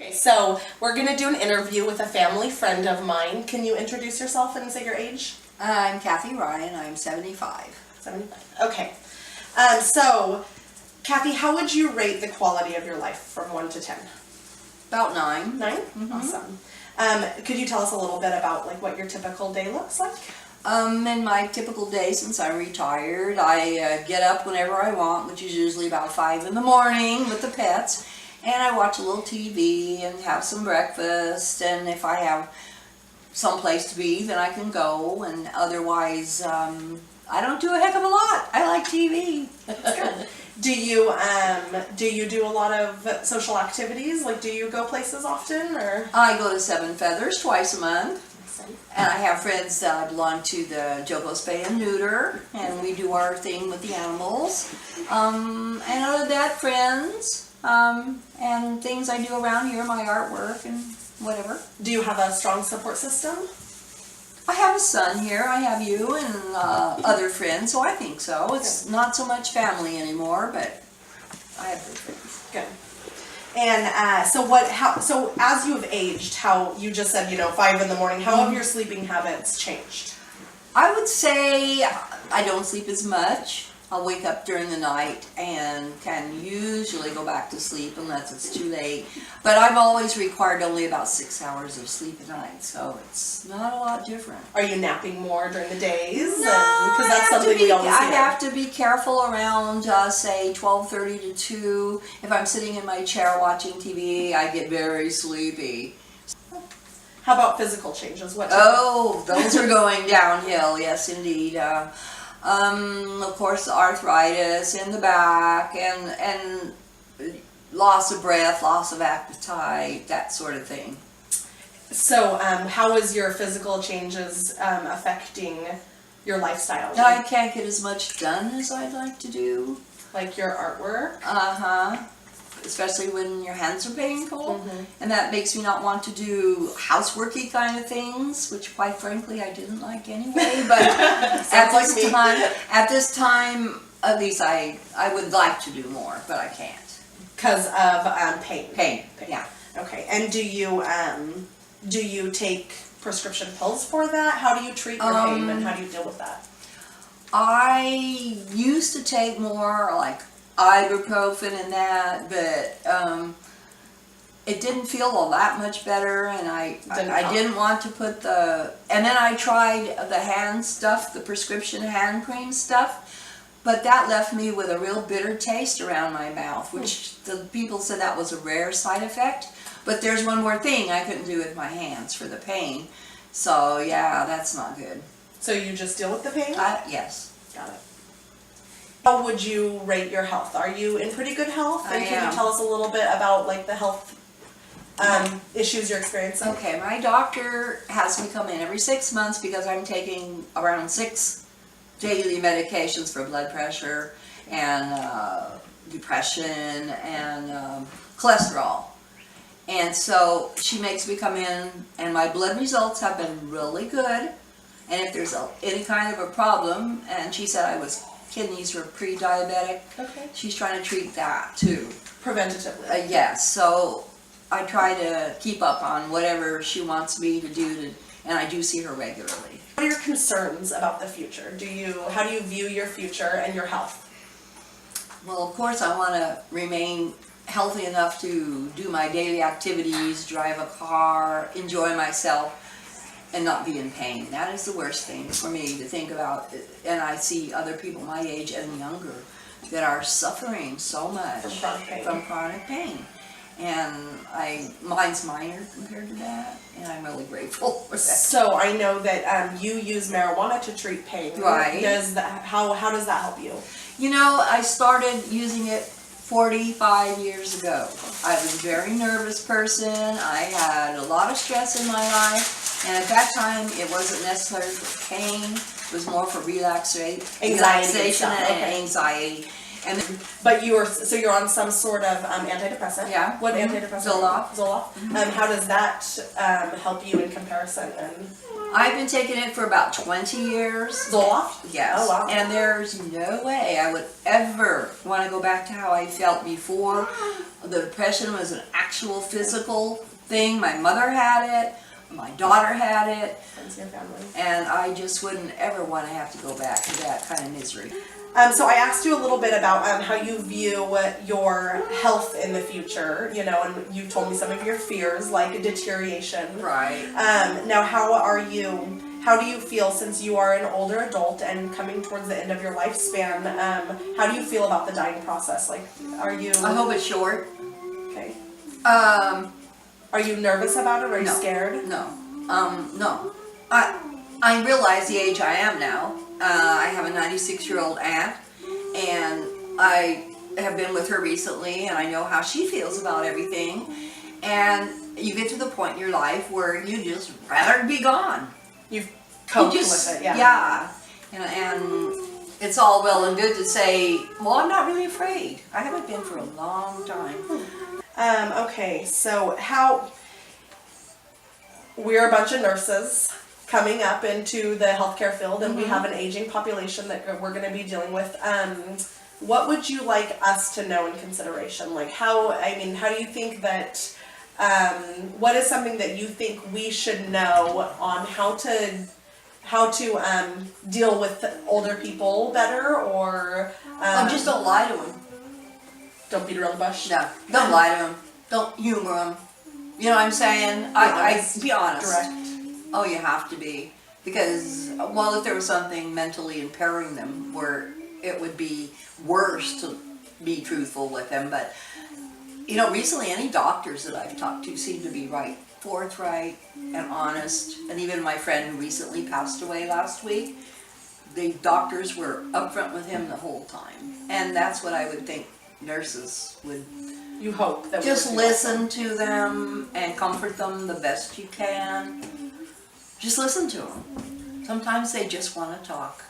Okay, so we're gonna do an interview with a family friend of mine. Can you introduce yourself and say your age? I'm Kathy Ryan. I'm 75. 75. Okay. So, Kathy, how would you rate the quality of your life from 1 to 10? About 9. 9? Awesome. Could you tell us a little bit about what your typical day looks like? In my typical day since I'm retired, I get up whenever I want, which is usually about 5 in the morning with the pets, and I watch a little TV and have some breakfast, and if I have some place to be, then I can go, and otherwise, I don't do a heck of a lot. I like TV. That's good. Do you do a lot of social activities? Do you go places often, or? I go to Seven Feathers twice a month. And I have friends that belong to the Joko Spay and Neuter, and we do our thing with the animals. And other than that, friends, and things I do around here, my artwork and whatever. Do you have a strong support system? I have a son here, I have you, and other friends, so I think so. It's not so much family anymore, but I have good friends. Good. And so as you have aged, how you just said, 5 in the morning, how have your sleeping habits changed? I would say I don't sleep as much. I'll wake up during the night and can usually go back to sleep unless it's too late. But I've always required only about 6 hours of sleep a night, so it's not a lot different. Are you napping more during the days? No, because that's something we always I hear. have to be careful around, say, 12:30 to 2. If I'm sitting in my chair watching TV, I get very sleepy. How about physical changes? Oh, those are going downhill, yes indeed. Of course, arthritis in the back and loss of breath, loss of appetite, that sort of thing. So, how is your physical changes affecting your lifestyle? I can't get as much done as I'd like to do. Like your artwork? Especially when your hands are painful. Mm-hmm. And that makes me not want to do houseworky kind of things, which quite frankly I didn't like anyway. But at this time, at least I would like to do more, but I can't. Because of pain? Pain, yeah. Okay, and do you take prescription pills for that? How do you treat your pain, and how do you deal with that? I used to take more like ibuprofen and that, but it didn't feel all that much better, and I didn't want to put and then I tried the hand stuff, the prescription hand cream stuff, but that left me with a real bitter taste around my mouth, which the people said that was a rare side effect. But there's one more thing I couldn't do with my hands for the pain, so yeah, that's not good. So you just deal with the pain? Yes. Got it. How would you rate your health? Are you in pretty good health? And can you tell us a little bit about the health issues you're experiencing? Okay, my doctor has me come in every 6 months because I'm taking around 6 daily medications for blood pressure and depression and cholesterol. And so she makes me come in, and my blood results have been really good. And if there's any kind of a problem, and she said I was kidneys were pre-diabetic. Okay. She's trying to treat that too. Preventatively. Yes, so I try to keep up on whatever she wants me to do, and I do see her regularly. What are your concerns about the future? How do you view your future and your health? Well, of course, I want to remain healthy enough to do my daily activities, drive a car, enjoy myself, and not be in pain. That is the worst thing for me to think about. And I see other people my age and younger that are suffering so much from chronic pain. And mine's minor compared to that, and I'm really grateful for that. So I know that you use marijuana to treat pain. Right. How does that help you? I started using it 45 years ago. I was a very nervous person. I had a lot of stress in my life, and at that time it wasn't necessarily for pain. It was more for relaxation and anxiety. But you're on some sort of antidepressant. Yeah. What antidepressant? Zoloft. Zoloft. How does that help you in comparison? I've been taking it for about 20 years. Zoloft? Yes. Oh, wow. And there's no way I would ever want to go back to how I felt before. The depression was an actual physical thing. My mother had it. My daughter had it. Friends and family. And I just wouldn't ever want to have to go back to that kind of misery. So I asked you a little bit about how you view your health in the future, you know, and you told me some of your fears, like a deterioration. Right. Now, how do you feel since you are an older adult and coming towards the end of your lifespan? How do you feel about the dying process? Like, are you... I hope it's short. Okay. Um, Are you nervous about it? Or are you No. scared? No. No. I realize the age I am now. I have a 96-year-old aunt, and I have been with her recently, and I know how she feels about everything. And you get to the point in your life where you just rather be gone. You've coped You just, with it, yeah. Yeah. And it's all well and good to say, well, I'm not really afraid. I haven't been for a long time. Okay, so we're a bunch of nurses coming up into the healthcare field, and we have an aging population that we're going to be dealing with. What would you like us to know in consideration? Like how do you think that, what is something that you think we should know on how to deal with older people better, or Just don't lie to them. don't beat around the bush? No, don't lie to them. Don't humor them. You know what I'm saying? I be honest. Direct. Oh, you have to be. Because, well, if there was something mentally impairing them where it would be worse to be truthful with them. But, you know, recently any doctors that I've talked to seem to be forthright and honest. And even my friend who recently passed away last week, the doctors were upfront with him the whole time. And that's what I would think nurses would. You hope that Just we would do listen to them and comfort them the best you can. Just listen to them. Sometimes they just want to talk.